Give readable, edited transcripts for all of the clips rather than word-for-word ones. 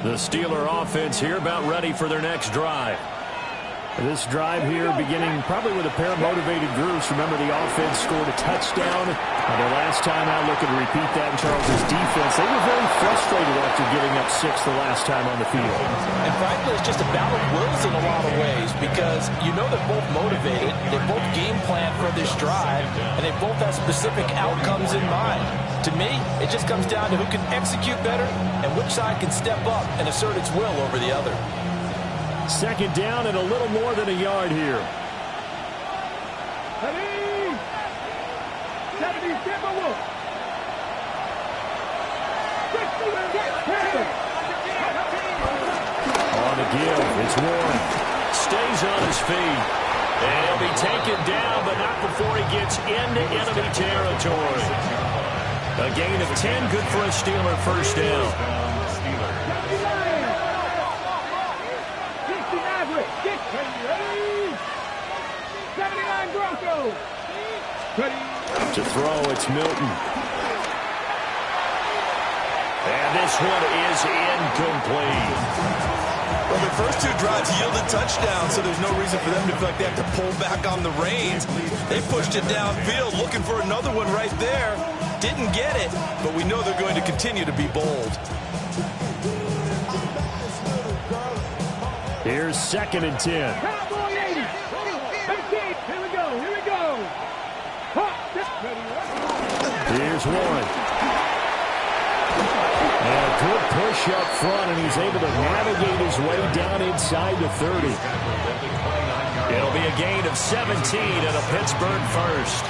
The Steeler offense here about ready for their next drive. This drive here beginning probably with a pair of motivated groups. Remember, the offense scored a touchdown. Their last time out, looking to repeat that in Charles' defense. They were very frustrated after giving up 6 the last time on the field. And frankly, it's just a battle of wills in a lot of ways because you know they're both motivated. They both game plan for this drive, and they both have specific outcomes in mind. To me, it just comes down to who can execute better and which side can step up and assert its will over the other. Second down and a little more than a yard here. On the give, it's Warren. Stays on his feet. And he'll be taken down, but not before he gets into enemy territory. A gain of 10, good for a Steeler first down. To throw, it's Milton. And this one is incomplete. Well, their first 2 drives yielded touchdowns, so there's no reason for them to feel like they have to pull back on the reins. They pushed it downfield, looking for another one right there. Didn't get it, but we know they're going to continue to be bold. Here's 2nd and 10. Here's Warren. And a good push up front, and he's able to navigate his way down inside the 30. It'll be a gain of 17 and a Pittsburgh first.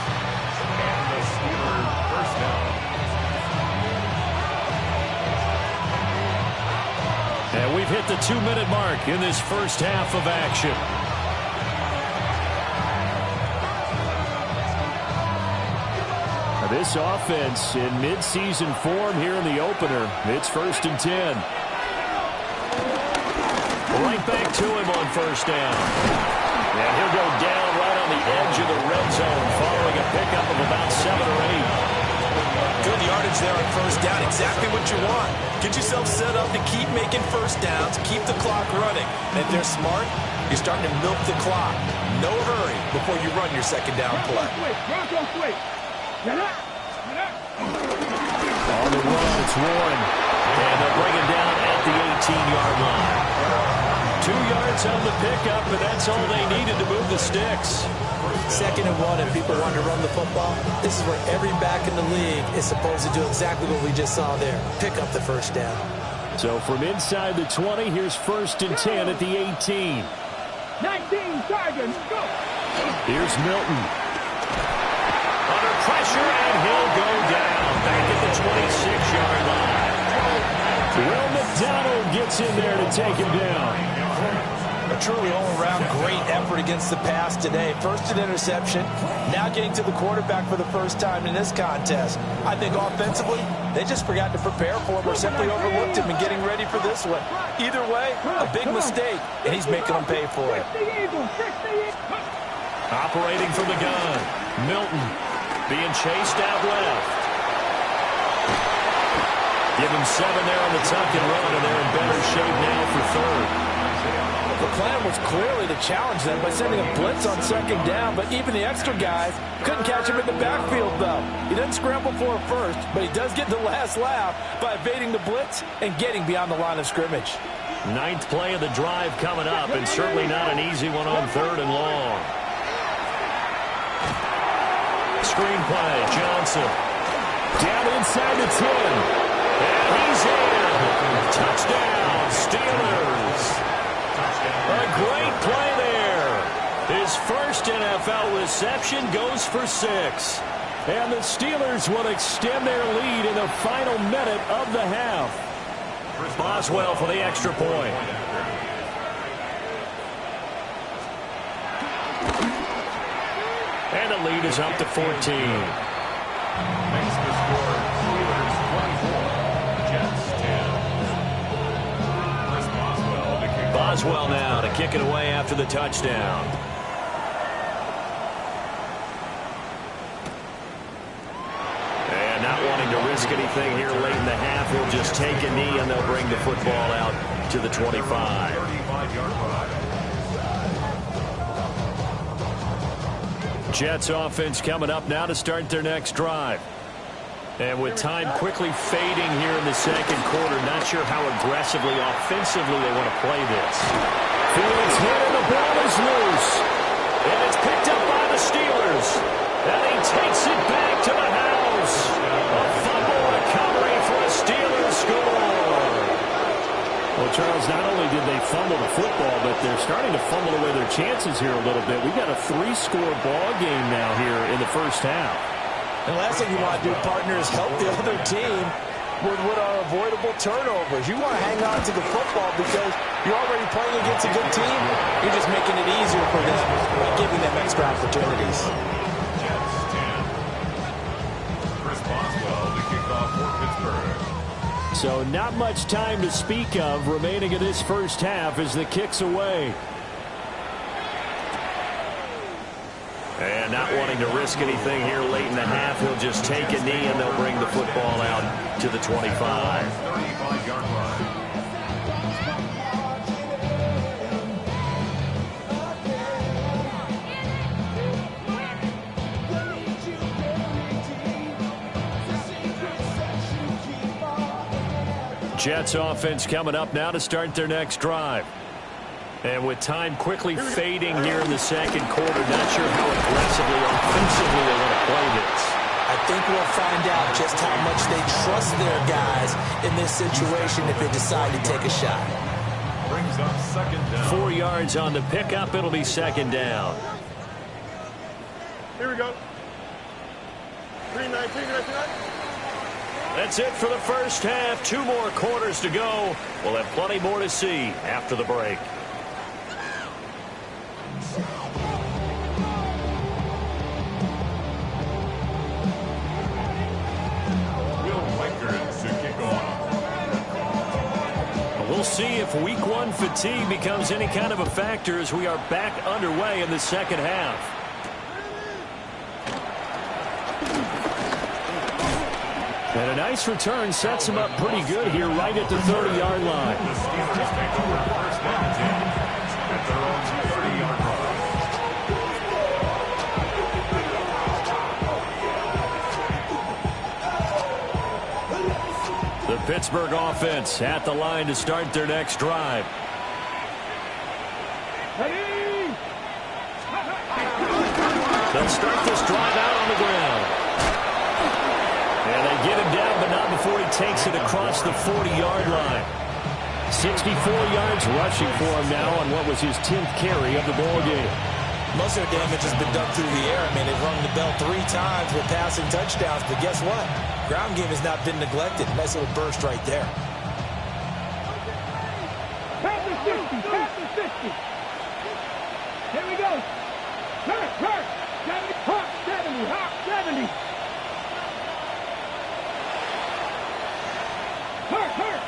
And we've hit the 2-minute mark in this first half of action. This offense in midseason form here in the opener. It's 1st and 10. Right back to him on first down. And he'll go down right on the edge of the red zone following a pickup of about 7 or 8. Good yardage there on first down. Exactly what you want. Get yourself set up to keep making first downs, keep the clock running. And if they're smart, you're starting to milk the clock. No hurry before you run your second down play. On the run, it's Warren. And they'll bring him down at the 18-yard line. 2 yards on the pickup, but that's all they needed to move the sticks. 2nd and 1, if people want to run the football, this is where every back in the league is supposed to do exactly what we just saw there. Pick up the first down. So from inside the 20, here's 1st and 10 at the 18. 19 Sergeant, go! Here's Milton. Under pressure, and he'll go down back at the 26-yard line. Will McDonald gets in there to take him down. A truly all-around great effort against the pass today. First an interception, now getting to the quarterback for the first time in this contest. I think offensively, they just forgot to prepare for him or simply overlooked him in getting ready for this one. Either way, a big mistake, and he's making them pay for it. Operating from the gun, Milton being chased out left. Give him 7 there on the tuck and run, and they're in better shape now for 3rd. The plan was clearly to challenge them by sending a blitz on 2nd down, but even the extra guys couldn't catch him in the backfield, though. He doesn't scramble for it first, but he does get the last laugh by evading the blitz and getting beyond the line of scrimmage. 9th play of the drive coming up, and certainly not an easy one on 3rd and long. Screen play, Johnson. Down inside the 10. And he's in. Touchdown, Steelers. A great play there. His first NFL reception goes for 6. And the Steelers will extend their lead in the final minute of the half. Boswell for the extra point. And the lead is up to 14. Makes the score Steelers 24, Jets 10. Chris Boswell to kick. Boswell now to kick it away after the touchdown. And not wanting to risk anything here late in the half, he'll He'll just take a knee, and they'll bring the football out to the 25. 35-yard line. Jets offense coming up now to start their next drive. And with time quickly fading here in the second quarter, not sure how aggressively, offensively they want to play this. Fields hit and the ball is loose. And it's picked up by the Steelers. And he takes it back to the house. A fumble recovery for a Steelers score. Well, Charles, not only did they fumble the football, but they're starting to fumble away their chances here a little bit. We've got a 3-score ball game now here in the first half. And the last thing you want to do, partner, is help the other team with what are avoidable turnovers. You want to hang on to the football because you're already playing against a good team. You're just making it easier for them by giving them extra opportunities. Jets 10. Chris Boswell to kick off for Pittsburgh. So not much time to speak of remaining in this first half as the kick's away. And not wanting to risk anything here late in the half, he'll just take a knee and they'll bring the football out to the 25. 35-yard line. Jets offense coming up now to start their next drive. And with time quickly fading here in the second quarter, not sure how aggressively, offensively they want to play this. I think we'll find out just how much they trust their guys in this situation if they decide to take a shot. Brings up second down. 4 yards on the pickup. It'll be second down. Here we go. 3-19, That's it for the first half. 2 more quarters to go. We'll have plenty more to see after the break. We'll see if week 1 fatigue becomes any kind of a factor as we are back underway in the second half. And a nice return sets him up pretty good here right at the 30-yard line. The Steelers take over first and 10 at their own 30-yard line. The Pittsburgh offense at the line to start their next drive. They'll start this drive out on the ground. And they get him down, but not before he takes it across the 40-yard line. 64 yards rushing for him now on what was his 10th carry of the ball game. Most of their damage has been done through the air. I mean, they've rung the bell 3 times with passing touchdowns, but guess what? Ground game has not been neglected. Nice little burst right there. Pass the 60, pass the 60. Here we go. Hurt, 70, hot 70, hot 70. Hurt.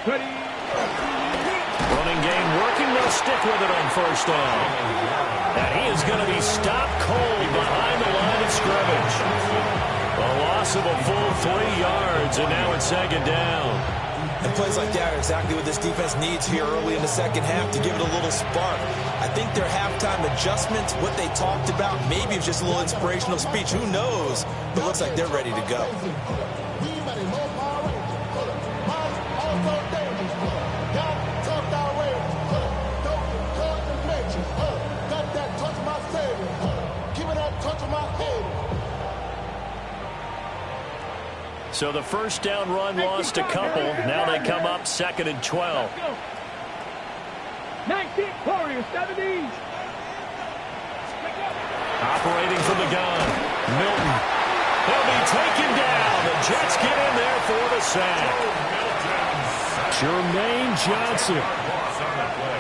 Ready. Running game working. They'll stick with it on first down. And he is going to be stopped cold behind the line of scrimmage. A loss of a full 3 yards, and now it's second down. And plays like that are exactly what this defense needs here early in the second half to give it a little spark. I think their halftime adjustments, what they talked about, maybe it's just a little inspirational speech. Who knows? But it looks like they're ready to go. So the first down run lost a couple. Now they come up 2nd and 12. 19, Warriors, 70. Operating from the gun. Milton. He'll be taken down. The Jets get in there for the sack. Jermaine Johnson.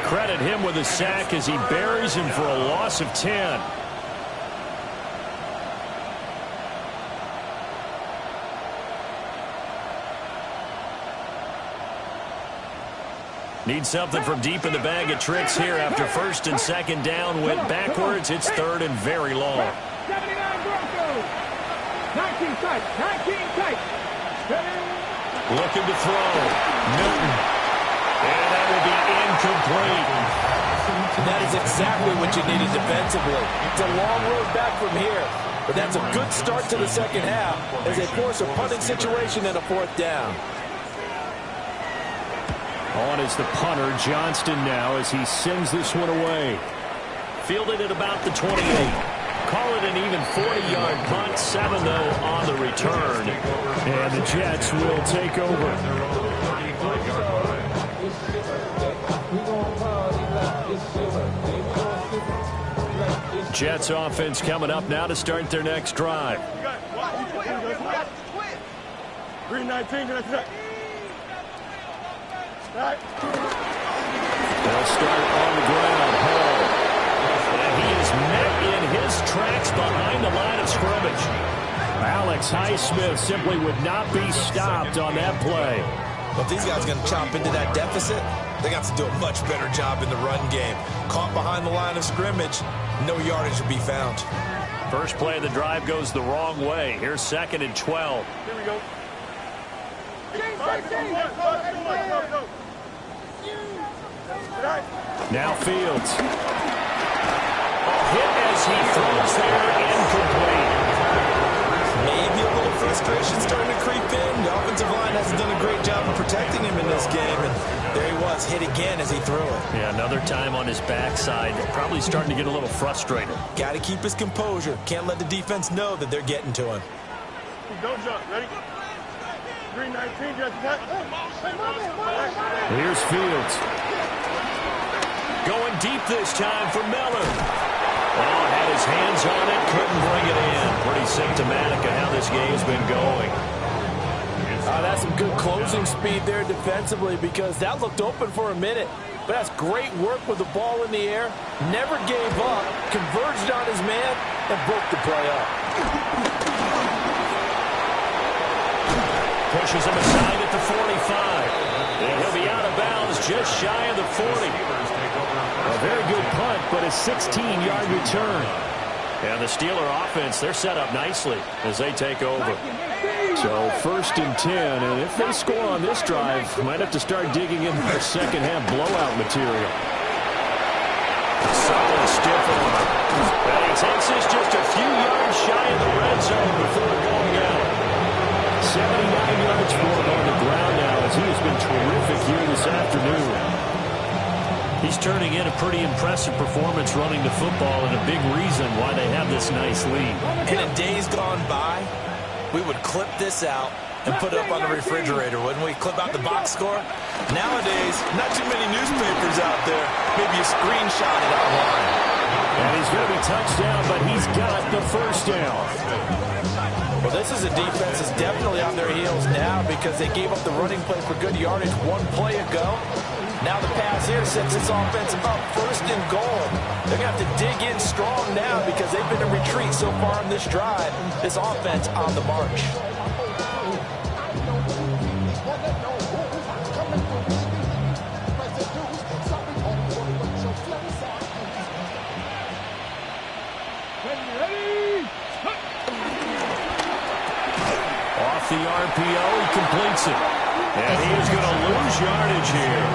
Credit him with a sack as he buries him for a loss of 10. Need something from deep in the bag of tricks here after first and second down went backwards. It's 3rd and very long. 79 Broncos. 19 tight. 19 tight. Looking to throw. Newton. And that will be incomplete. That is exactly what you needed defensively. It's a long road back from here, but that's a good start to the second half as they force a punting situation and a fourth down. On is the punter, Johnston, now as he sends this one away. Fielded at about the 28. Call it an even 40-yard punt. 7, though, on the return. And the Jets will take over. Jets offense coming up now to start their next drive. 319, They'll start on the ground. Hall. And he is met in his tracks behind the line of scrimmage. Alex Highsmith simply would not be stopped on that play. But these guys are going to chomp into that deficit. They got to do a much better job in the run game. Caught behind the line of scrimmage, no yardage to be found. First play of the drive goes the wrong way. Here's 2nd and 12. Here we go. Now Fields. A hit as he throws there, incomplete. Maybe a little frustration starting to creep in. The offensive line hasn't done a great job of protecting him in this game. And there he was, hit again as he threw it. Yeah, another time on his backside. Probably starting to get a little frustrated. Got to keep his composure. Can't let the defense know that they're getting to him. Don't jump. Ready? 319, just cut. Here's Fields. Going deep this time for Miller. Oh, had his hands on it, couldn't bring it in. Pretty symptomatic of how this game's been going. That's some good closing speed there defensively because that looked open for a minute. But that's great work with the ball in the air. Never gave up, converged on his man, and broke the play up. Pushes him aside at the 45. And he'll be out of bounds just shy of the 40. A very good punt, but a 16-yard return. And the Steeler offense, they're set up nicely as they take over. So 1st and 10, and if they score on this drive, might have to start digging in their second-half blowout material. Solid stiff arm. And he takes this just a few yards shy of the red zone before going out. 79 yards for him on the ground now as he has been terrific here this afternoon. He's turning in a pretty impressive performance running the football and a big reason why they have this nice lead. And in days gone by, we would clip this out and put it up on the refrigerator, wouldn't we? Clip out the box score. Nowadays, not too many newspapers out there. Maybe you screenshot it online. And he's going to be touchdown, but he's got the first down. Well, this is a defense that's definitely on their heels now because they gave up the running play for good yardage one play ago. Now the pass here sets this offense up 1st and goal. They're going to have to dig in strong now because they've been in retreat so far in this drive. This offense on the march. Off the RPO, he completes it. And he is going to lose yardage here.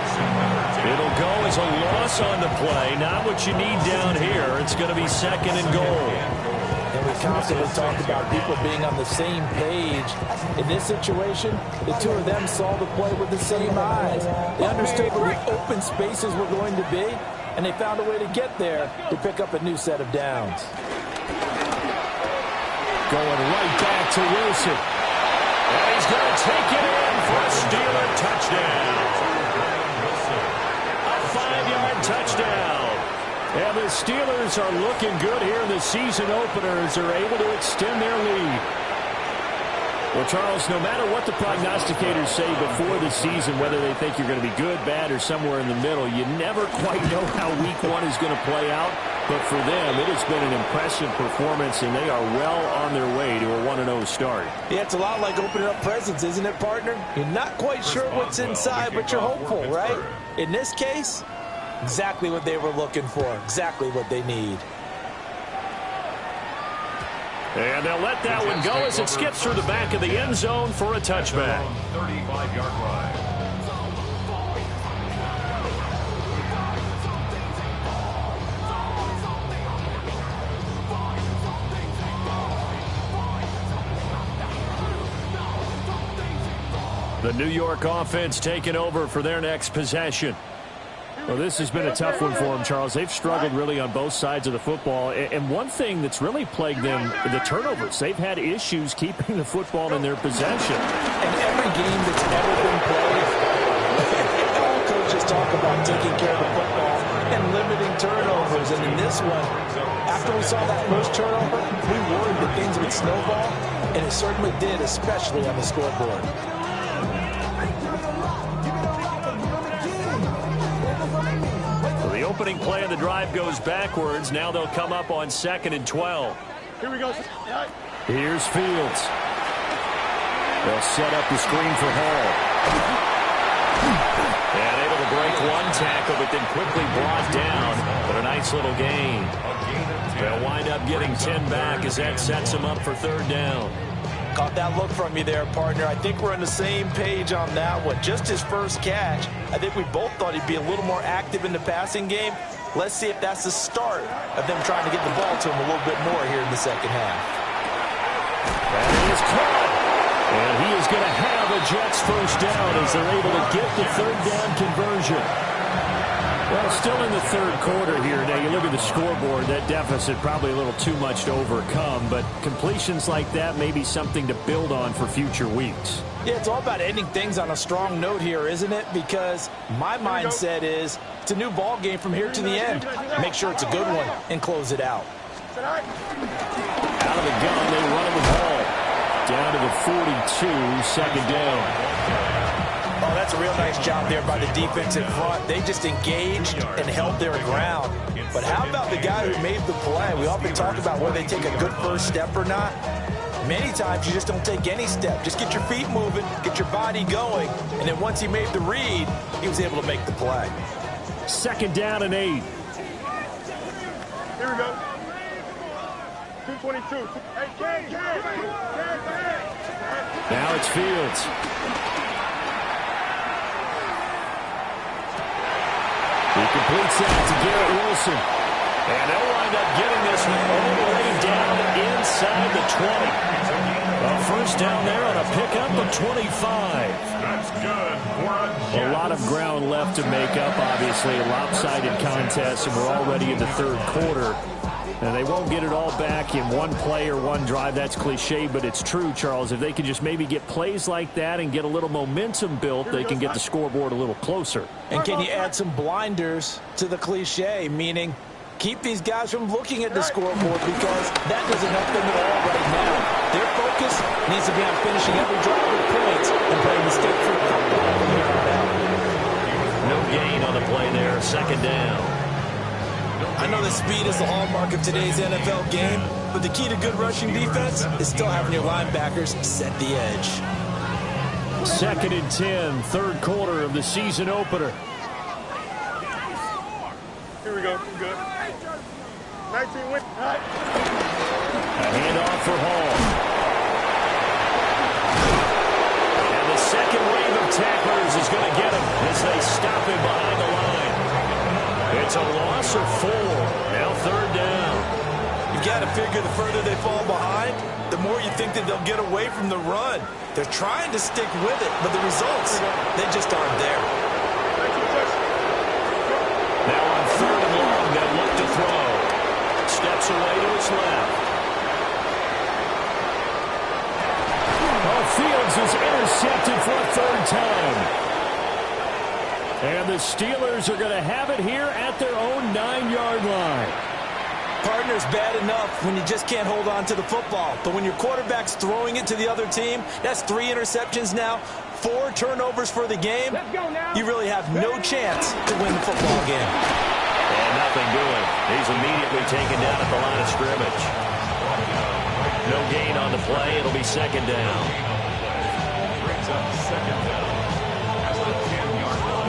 It'll go as a loss on the play. Not what you need down here. It's going to be 2nd and goal. And we constantly talk about people being on the same page. In this situation, the two of them saw the play with the same eyes. They understood where the open spaces were going to be, and they found a way to get there to pick up a new set of downs. Going right back to Wilson. And he's going to take it in for a Steeler touchdown. A 5-yard touchdown. And the Steelers are looking good here in the season openers. Are able to extend their lead. Well, Charles, no matter what the prognosticators say before the season, whether they think you're going to be good, bad, or somewhere in the middle, you never quite know how week 1 is going to play out. But for them, it has been an impressive performance, and they are well on their way to a 1-0 start. Yeah, it's a lot like opening up presents, isn't it, partner? You're not quite sure what's inside, but you're hopeful, right? In this case, exactly what they were looking for, exactly what they need. And they'll let that one go as it skips through the back of the end zone for a touchback. 35-yard line. The New York offense taking over for their next possession. Well, this has been a tough one for them, Charles. They've struggled really on both sides of the football. And one thing that's really plagued them, the turnovers. They've had issues keeping the football in their possession. In every game that's ever been played, all coaches talk about taking care of the football and limiting turnovers. And in this one, after we saw that first turnover, we worried that things would snowball, and it certainly did, especially on the scoreboard. The opening play of the drive goes backwards. Now they'll come up on 2nd and 12. Here we go. Here's Fields. They'll set up the screen for Hall. And able to break one tackle, but then quickly brought down. But a nice little gain. They'll wind up getting 10 back as that sets them up for 3rd down. Caught that look from you there, partner. I think we're on the same page on that one. Just his first catch. I think we both thought he'd be a little more active in the passing game. Let's see if that's the start of them trying to get the ball to him a little bit more here in the second half. That is caught. And he is going to have a Jets first down as they're able to get the 3rd down conversion. Well, still in the 3rd quarter here. Now, you look at the scoreboard, that deficit probably a little too much to overcome, but completions like that may be something to build on for future weeks. Yeah, it's all about ending things on a strong note here, isn't it? Because my mindset is it's a new ball game from here to the end. Make sure it's a good one and close it out. Out of the gun, they run it with Hall. Down to the 42, 2nd down. Oh, that's a real nice job there by the defense in front. They just engaged and held their ground. But how about the guy who made the play? We often talk about whether they take a good first step or not. Many times you just don't take any step. Just get your feet moving, get your body going, and then once he made the read, he was able to make the play. 2nd down and 8. Here we go. 222. Hey, Now it's Fields. He completes that to Garrett Wilson. And they'll wind up getting this one all the way down inside the 20. A first down there on a pickup of 25. That's good for a Jets. A lot of ground left to make up, obviously. A lopsided contest, and we're already in the 3rd quarter. And they won't get it all back in one play or one drive. That's cliche, but it's true, Charles. If they can just maybe get plays like that and get a little momentum built, they can get the scoreboard a little closer. And can you add some blinders to the cliche, meaning keep these guys from looking at the scoreboard because that doesn't help them at all right now. Their focus needs to be on finishing every drive with points and playing mistake-free football from here on out. No gain on the play there, 2nd down. I know that speed is the hallmark of today's NFL game, but the key to good rushing defense is still having your linebackers set the edge. 2nd and 10, 3rd quarter of the season opener. Here we go. Good. 19 win. A handoff for Hall. And the second wave of tacklers is going to get him as they stop him behind the line. It's a loss of 4. Now 3rd down. You've got to figure the further they fall behind, the more you think that they'll get away from the run. They're trying to stick with it, but the results, they just aren't there. Now on 3rd and long, they'll look to throw. Steps away to his left. Oh, Fields is intercepted for a 3rd time. And the Steelers are going to have it here at their own 9-yard line. Partner's bad enough when you just can't hold on to the football. But when your quarterback's throwing it to the other team, that's 3 interceptions now, 4 turnovers for the game. You really have no chance to win the football game. And nothing doing. He's immediately taken down at the line of scrimmage. No gain on the play. It'll be 2nd down. Brings up 2nd down at the 10-yard line.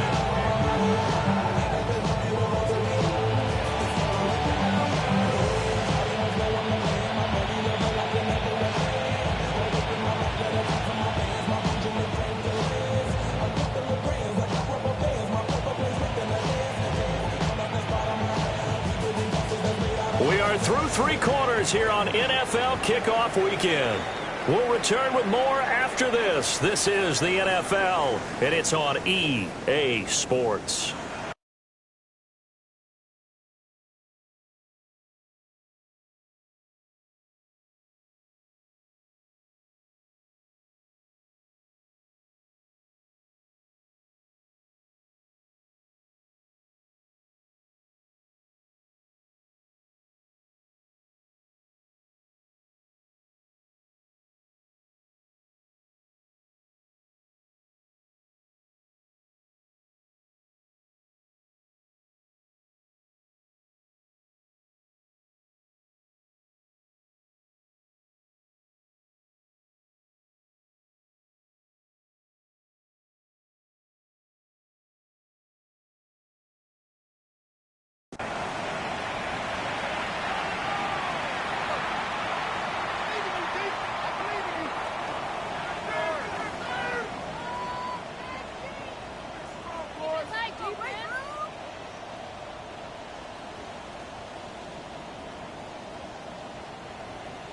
through three quarters here on NFL Kickoff Weekend. We'll return with more after this. This is the NFL, and it's on EA Sports.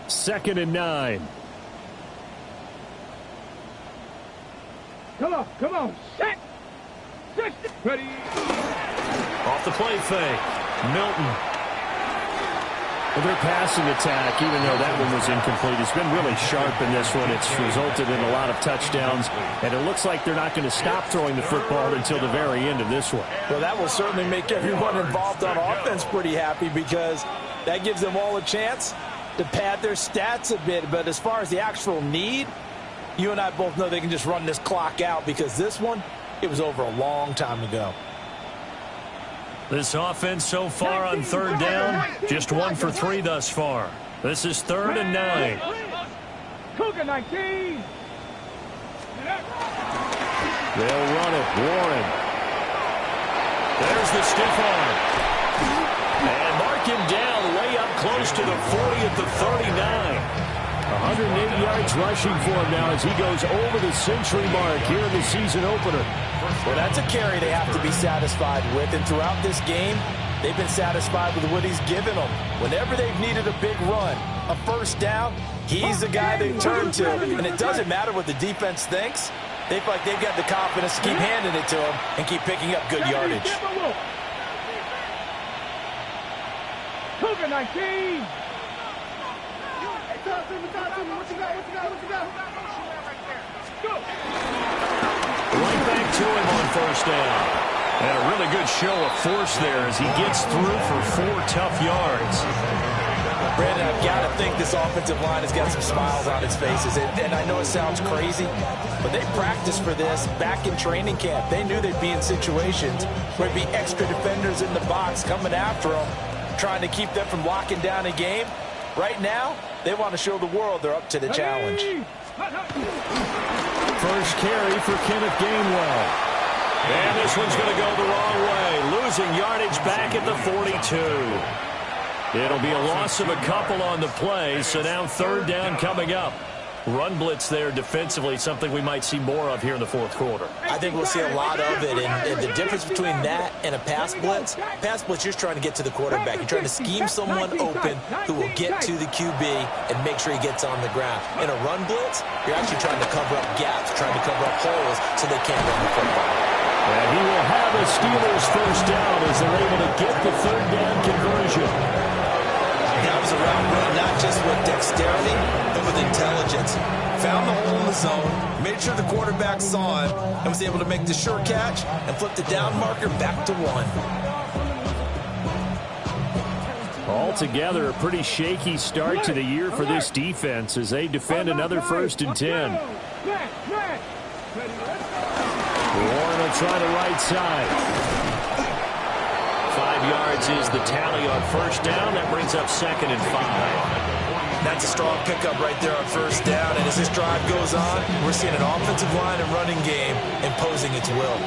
Second and 9. Come on, set. Ready. Off the play fake. Milton. Well, their passing attack, even though that one was incomplete, has been really sharp in this one. It's resulted in a lot of touchdowns, and it looks like they're not going to stop throwing the football until the very end of this one. Well, that will certainly make everyone involved on offense pretty happy because that gives them all a chance to pad their stats a bit. But as far as the actual need, you and I both know they can just run this clock out because this one, it was over a long time ago. This offense so far on third down, just 1 for 3 thus far. This is 3rd and 9. Cougar 19. They'll run it. Warren. There's the stiff arm. And mark him down way up close to the 40 at the 39. 108 yards rushing for him now as he goes over the century mark here in the season opener. Well, that's a carry they have to be satisfied with. And throughout this game, they've been satisfied with what he's given them. Whenever they've needed a big run, a first down, he's the guy they turn to. And it doesn't matter what the defense thinks. They feel like they've got the confidence to keep handing it to him and keep picking up good yardage. Cougar 19. Right back to him on first down. And a really good show of force there as he gets through for 4 tough yards. Brandon, I've got to think this offensive line has got some smiles on its faces. And I know it sounds crazy, but they practiced for this back in training camp. They knew they'd be in situations where there'd be extra defenders in the box coming after them, trying to keep them from locking down a game. Right now, they want to show the world they're up to the challenge. First carry for Kenneth Gainwell. And this one's going to go the wrong way. Losing yardage back at the 42. It'll be a loss of a couple on the play, so now 3rd down coming up. Run blitz there defensively, something we might see more of here in the 4th quarter. I think we'll see a lot of it, and the difference between that and a pass blitz, you're just trying to get to the quarterback. You're trying to scheme someone open who will get to the QB and make sure he gets on the ground. In a run blitz, you're actually trying to cover up gaps, trying to cover up holes so they can't run the football. And he will have a Steelers first down as they're able to get the 3rd down conversion. That was a route run, not just with dexterity, but with intelligence. Found the hole in the zone, made sure the quarterback saw him, and was able to make the sure catch and flip the down marker back to 1. Altogether, a pretty shaky start to the year for this defense as they defend another 1st and 10. Warren will try the right side. 5 yards is the tally on first down. That brings up 2nd and 5. That's a strong pickup right there on first down. And as this drive goes on, we're seeing an offensive line and running game imposing its will.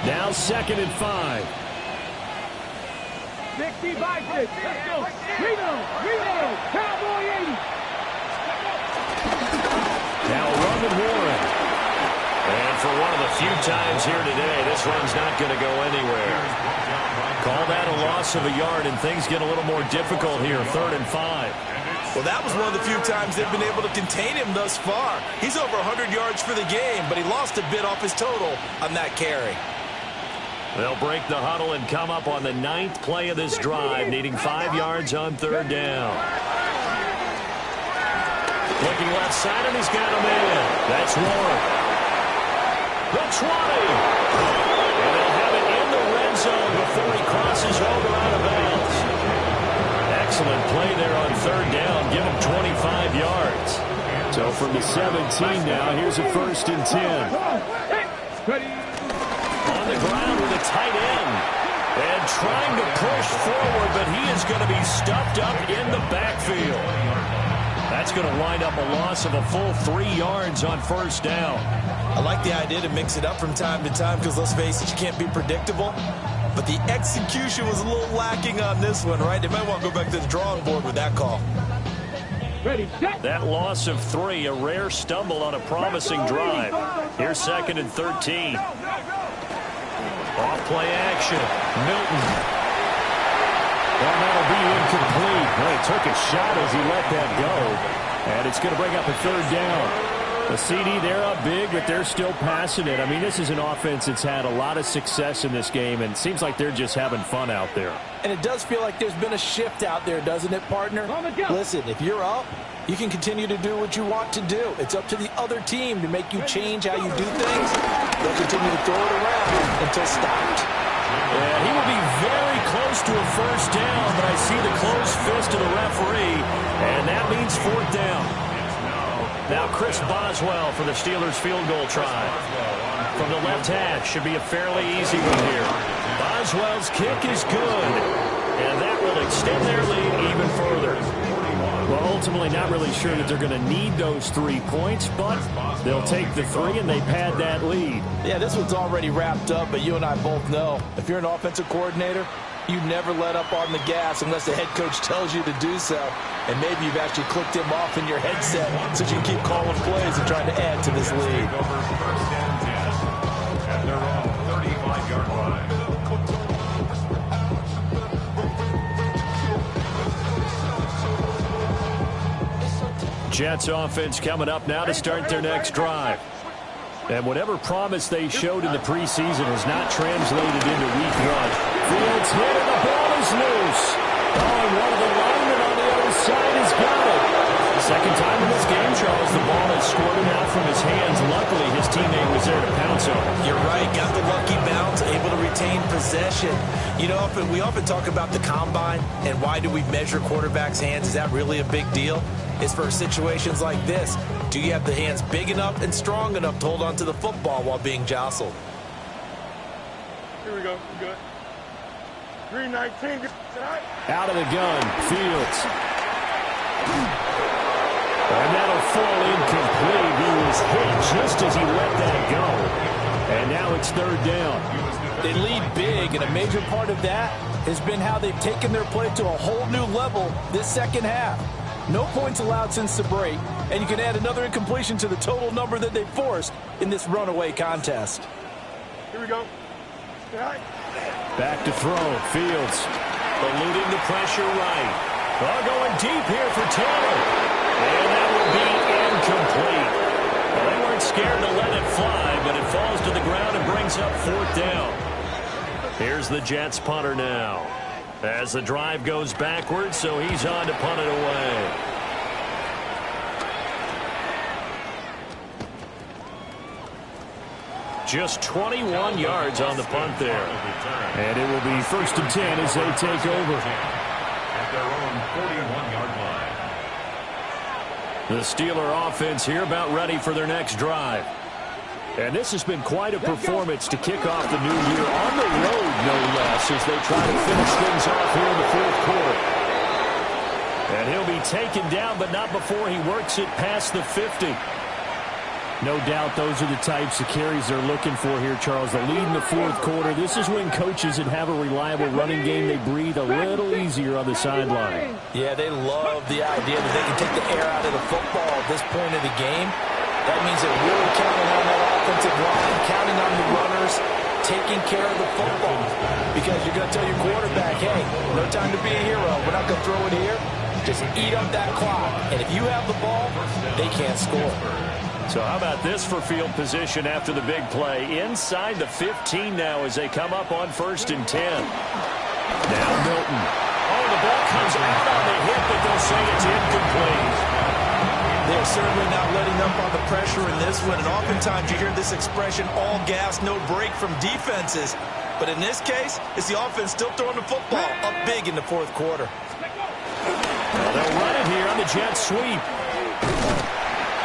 Now 2nd and 5. 60 by 6. Let's go. Reload. Cowboy 80. Now Roman Warren. And for one of the few times here today. This run's not going to go anywhere. Call that a loss of a yard, and things get a little more difficult here, 3rd and 5. Well, that was one of the few times they've been able to contain him thus far. He's over 100 yards for the game, but he lost a bit off his total on that carry. They'll break the huddle and come up on the 9th play of this drive, needing 5 yards on 3rd down. Looking left side, and he's got him in. That's Warren. The 20. And they'll have it in the red zone before he crosses over out of bounds. Excellent play there on 3rd down. Give him 25 yards. So from the 17 now, here's a 1st and 10. On the ground with a tight end. And trying to push forward, but he is going to be stuffed up in the backfield. That's going to wind up a loss of a full 3 yards on 1st down. I like the idea to mix it up from time to time because, let's face it, you can't be predictable. But the execution was a little lacking on this one, right? They might want to go back to the drawing board with that call. That loss of 3, a rare stumble on a promising drive. Here's 2nd and 13. Off play action. Milton. Well, that'll be incomplete. Well, he took a shot as he let that go. And it's going to bring up a 3rd down. The CD, they're up big, but they're still passing it. I mean, this is an offense that's had a lot of success in this game, and it seems like they're just having fun out there. And it does feel like there's been a shift out there, doesn't it, partner? Listen, if you're up, you can continue to do what you want to do. It's up to the other team to make you change how you do things. They'll continue to throw it around until stopped. Yeah, he will be very close to a 1st down, but I see the closed fist of the referee, and that means 4th down. Now Chris Boswell for the Steelers field goal try. From the left hash, should be a fairly easy one here. Boswell's kick is good, and that will extend their lead even further. Well, ultimately not really sure that they're going to need those 3 points, but they'll take the 3 and they pad that lead. Yeah, this one's already wrapped up, but you and I both know if you're an offensive coordinator, you never let up on the gas unless the head coach tells you to do so. And maybe you've actually clicked him off in your headset so you can keep calling plays and trying to add to this lead. At their own 35-yard line. Jets offense coming up now to start their next drive. And whatever promise they showed in the preseason has not translated into week 1. Fields hit and the ball is loose. Oh, and one of the linemen on the other side has got it. Second time in this game, Charles, the ball has squirted out from his hands. Luckily, his teammate was there to pounce on it. You're right. Got the lucky bounce, able to retain possession. You know, we often talk about the combine and why do we measure quarterbacks' hands. Is that really a big deal? It's for situations like this. Do you have the hands big enough and strong enough to hold on to the football while being jostled? Here we go. Good. 319. Out of the gun, Fields. And that'll fall incomplete. He was hit just as he let that go. And now it's 3rd down. They lead big, and a major part of that has been how they've taken their play to a whole new level this second half. No points allowed since the break, and you can add another incompletion to the total number that they forced in this runaway contest. Here we go. Back to throw, Fields. Eluding the pressure right. Oh, going deep here for Taylor. And that will be incomplete. Well, they weren't scared to let it fly, but it falls to the ground and brings up 4th down. Here's the Jets punter now. As the drive goes backwards, so he's on to punt it away. Just 21 yards on the punt there. And it will be 1st and 10 as they take over. At their own 41-yard line. The Steeler offense here about ready for their next drive. And this has been quite a performance to kick off the new year on the road, no less, as they try to finish things off here in the 4th quarter. And he'll be taken down, but not before he works it past the 50. No doubt those are the types of carries they're looking for here, Charles. The lead in the 4th quarter. This is when coaches that have a reliable running game, they breathe a little easier on the sideline. Yeah, they love the idea that they can take the air out of the football at this point of the game. That means they're really counting on that offensive line, taking care of the football. Because you're going to tell your quarterback, hey, no time to be a hero. We're not going to throw it here. Just eat up that clock. And if you have the ball, they can't score. So how about this for field position after the big play? Inside the 15 now as they come up on 1st and 10. Now Milton. Oh, the ball comes out on the hip, but they'll say it's incomplete. They're certainly not letting up on the pressure in this one. And oftentimes you hear this expression, all gas, no break from defenses. But in this case, it's the offense still throwing the football up big in the 4th quarter. Well, they'll run it here on the jet sweep.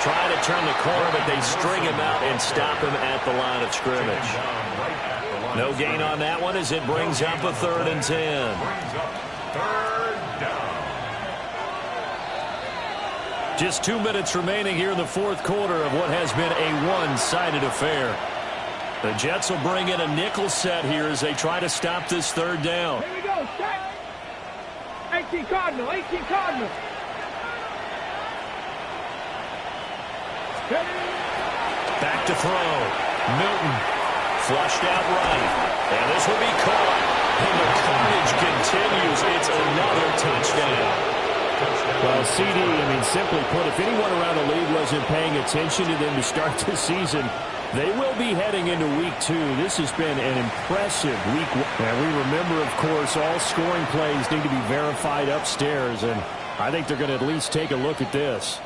Trying to turn the corner, but they string him out and stop him at the line of scrimmage. No gain on that one as it brings up a 3rd and 10. Just 2 minutes remaining here in the 4th quarter of what has been a one-sided affair. The Jets will bring in a nickel set here as they try to stop this 3rd down. Here we go, set. 18 Cardinal, 18 Cardinal. Back to throw. Milton flushed out right. And this will be caught. And the carnage continues. It's another touchdown. Well, CD, I mean, simply put, if anyone around the league wasn't paying attention to them to start the season, they will be heading into week 2. This has been an impressive week. And we remember, of course, all scoring plays need to be verified upstairs, and I think they're going to at least take a look at this.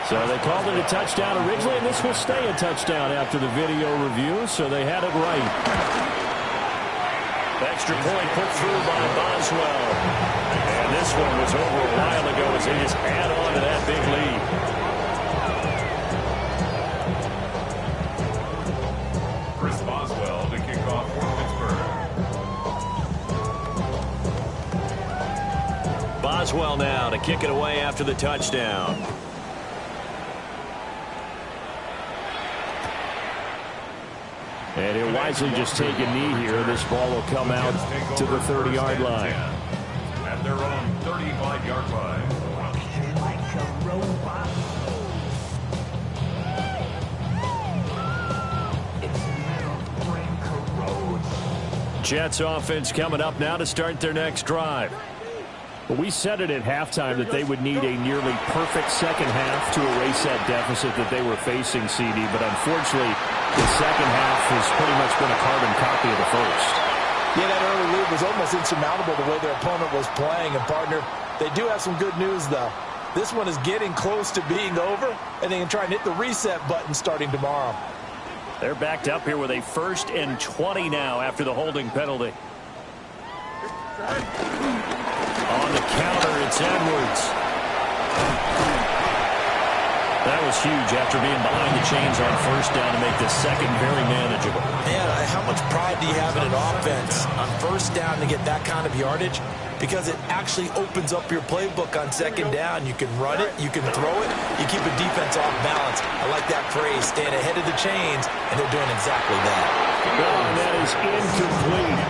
So they called it a touchdown originally, and this will stay a touchdown after the video review, so they had it right. Extra point put through by Boswell. And this one was over a while ago as they just add on to that big lead. Chris Boswell to kick off for Pittsburgh. Boswell now to kick it away after the touchdown. And he'll wisely just take a knee here. This ball will come out to the 30-yard line. At their own 35-yard line. Jets offense coming up now to start their next drive. Well, we said it at halftime that they would need a nearly perfect second half to erase that deficit that they were facing, CD. But unfortunately, the second half has pretty much been a carbon copy of the first. Yeah, that early lead was almost insurmountable the way their opponent was playing. And, partner, they do have some good news, though. This one is getting close to being over, and they can try and hit the reset button starting tomorrow. They're backed up here with a 1st and 20 now after the holding penalty. On the counter, it's Edwards. That was huge after being behind the chains on 1st down to make the second very manageable. Man, how much pride do you have in an offense on 1st down to get that kind of yardage? Because it actually opens up your playbook on 2nd down. You can run it, you can throw it, you keep a defense off balance. I like that phrase, staying ahead of the chains, and they're doing exactly that. Oh, that is incomplete.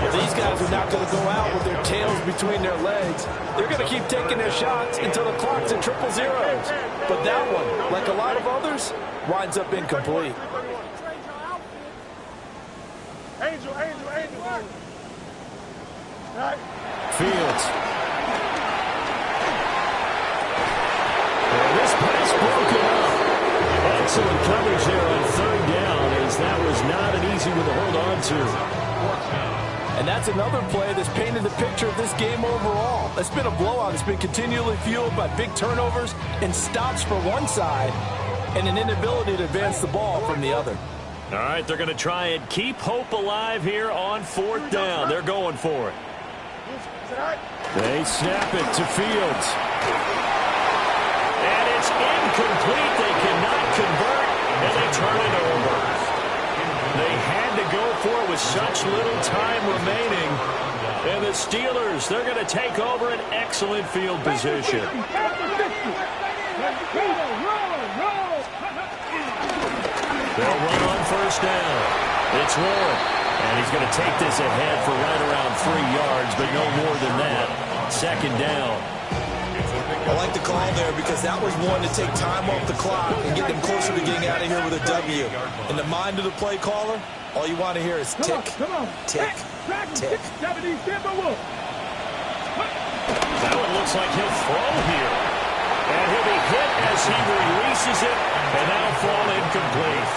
Well, these guys are not going to go out with their tails between their legs. They're going to keep taking their shots until the clock's at 000. But that one, like a lot of others, winds up incomplete. Angel. Fields. And this pass broken up. Excellent coverage there on 3rd down, as that was not an easy one to hold on to. And that's another play that's painted the picture of this game overall. It's been a blowout. It's been continually fueled by big turnovers and stops for one side and an inability to advance the ball from the other. All right, they're going to try and keep hope alive here on 4th down. They're going for it. They snap it to Fields. And it's incomplete. They cannot convert, and they turn it over. They had to go for it with such little time remaining. And the Steelers, they're going to take over an excellent field position. They'll run on 1st down. It's Warren. And he's going to take this ahead for right around 3 yards, but no more than that. 2nd down. I like the call there because that was one to take time off the clock and get them closer to getting out of here with a W. In the mind of the play caller, all you want to hear is tick, tick, tick. That one looks like he'll throw here. And he'll be hit as he releases it, and that'll fall incomplete.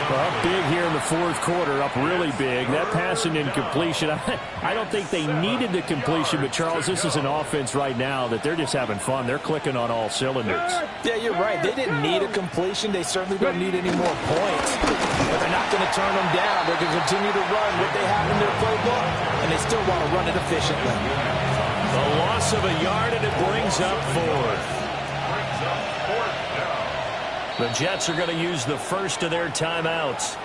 Well, up big here in the fourth quarter, up really big. That pass and incompletion, I don't think they needed the completion, but, Charles, this is an offense right now that they're just having fun. They're clicking on all cylinders. Yeah, you're right. They didn't need a completion. They certainly don't need any more points. But they're not going to turn them down. They're going to continue to run what they have in their playbook, and they still want to run it efficiently. The loss of a yard, and it brings up fourth. The Jets are going to use the first of their timeouts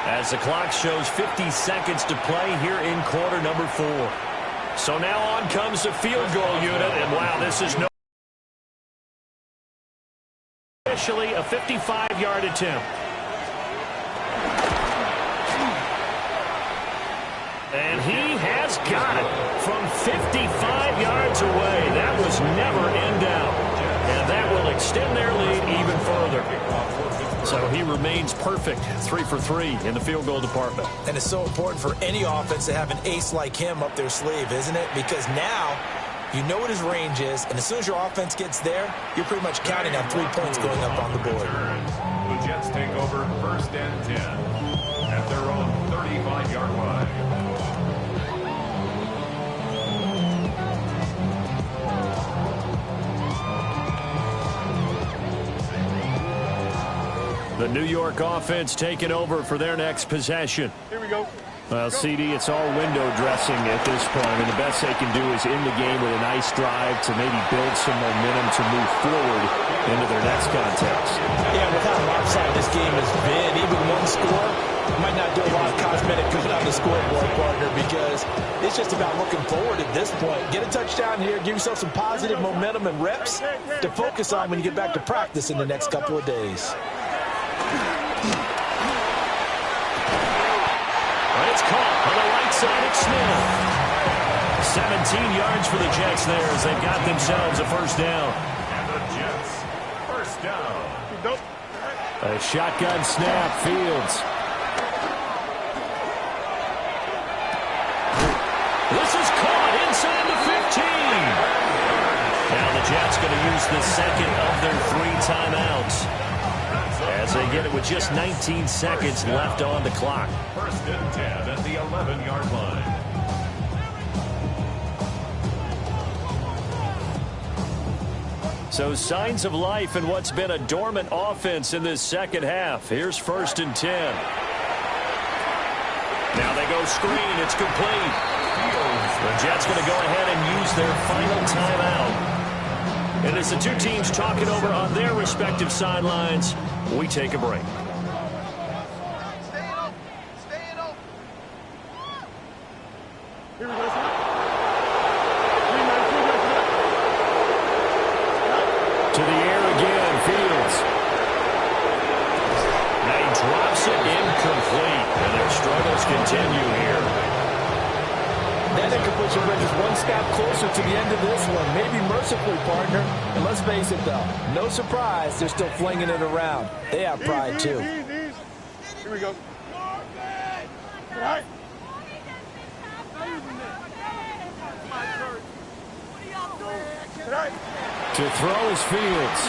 as the clock shows 50 seconds to play here in quarter number 4. So now on comes the field goal unit, and wow, this is officially a 55-yard attempt. And he has got it from 55 yards away. That was never in doubt. And that will extend their lead even further. So he remains perfect, 3 for 3 in the field goal department. And it's so important for any offense to have an ace like him up their sleeve, isn't it? Because now you know what his range is, and as soon as your offense gets there, you're pretty much counting on 3 points going up on the board. The Jets take over 1st and 10 at their own 35-yard line. The New York offense taking over for their next possession. Here we go. Well, CD, it's all window dressing at this point. I mean, the best they can do is end the game with a nice drive to maybe build some momentum to move forward into their next contest. Yeah, with how lopsided this game has been, even one score might not do a lot of cosmetic good on the scoreboard, partner, because it's just about looking forward at this point. Get a touchdown here, give yourself some positive momentum and reps to focus on when you get back to practice in the next couple of days. It's caught on the right side of Smith. 17 yards for the Jets there as they've got themselves a first down. And the Jets, first down. A shotgun snap, Fields. This is caught inside the 15. Now the Jets going to use the second of their 3 timeouts as they get it with just 19 seconds left on the clock. 1st and 10 at the 11-yard line. So signs of life in what's been a dormant offense in this second half. Here's 1st and 10. Now they go screen. It's complete. The Jets going to go ahead and use their final timeout. And as the two teams talking over on their respective sidelines, we take a break. Here we go. To the air again, Fields. Now he drops it incomplete, and their struggles continue here. That incompletion brings us one step closer to the end of this one. Maybe mercifully, partner. And let's face it, though, no surprise they're still flinging it around. They have pride, too. Here we go. Right. To throw is Fields.